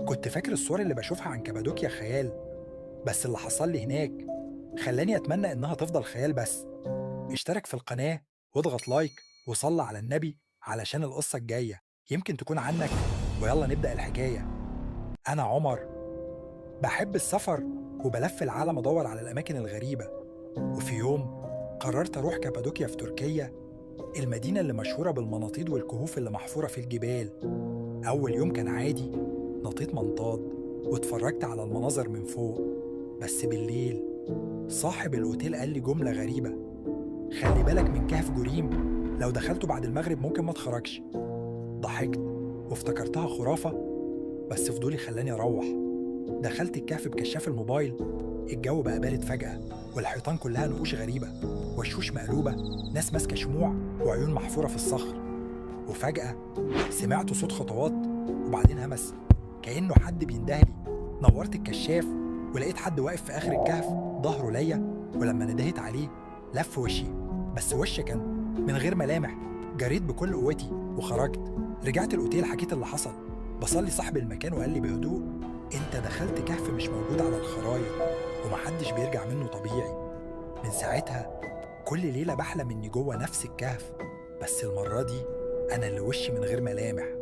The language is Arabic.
كنت فاكر الصور اللي بشوفها عن كابادوكيا خيال، بس اللي حصل لي هناك خلاني أتمنى إنها تفضل خيال بس. اشترك في القناة واضغط لايك وصلى على النبي علشان القصة الجاية يمكن تكون عنك. ويلا نبدأ الحكاية. أنا عمر، بحب السفر وبلف العالم أدور على الأماكن الغريبة. وفي يوم قررت أروح كابادوكيا في تركيا، المدينة اللي مشهورة بالمناطيد والكهوف اللي محفورة في الجبال. أول يوم كان عادي، نطيت منطاد واتفرجت على المناظر من فوق. بس بالليل صاحب الأوتيل قال لي جملة غريبة: خلي بالك من كهف جريم، لو دخلته بعد المغرب ممكن ما تخرجش. ضحكت وافتكرتها خرافة، بس فضولي خلاني أروح. دخلت الكهف بكشاف الموبايل. الجو بقى بارد فجأة، والحيطان كلها نقوش غريبة، وشوش مقلوبة، ناس ماسكة شموع وعيون محفورة في الصخر. وفجأة سمعت صوت خطوات وبعدين همس كأنه حد بيندهلي. نورت الكشاف ولقيت حد واقف في آخر الكهف ظهره ليا، ولما ندهت عليه لف وشي، بس وشه كان من غير ملامح. جريت بكل قوتي وخرجت. رجعت الأوتيل حكيت اللي حصل. بصلي صاحب المكان وقال لي بهدوء: انت دخلت كهف مش موجود على الخرايط ومحدش بيرجع منه طبيعي. من ساعتها كل ليلة بحلم اني جوه نفس الكهف، بس المرة دي انا اللي وشي من غير ملامح.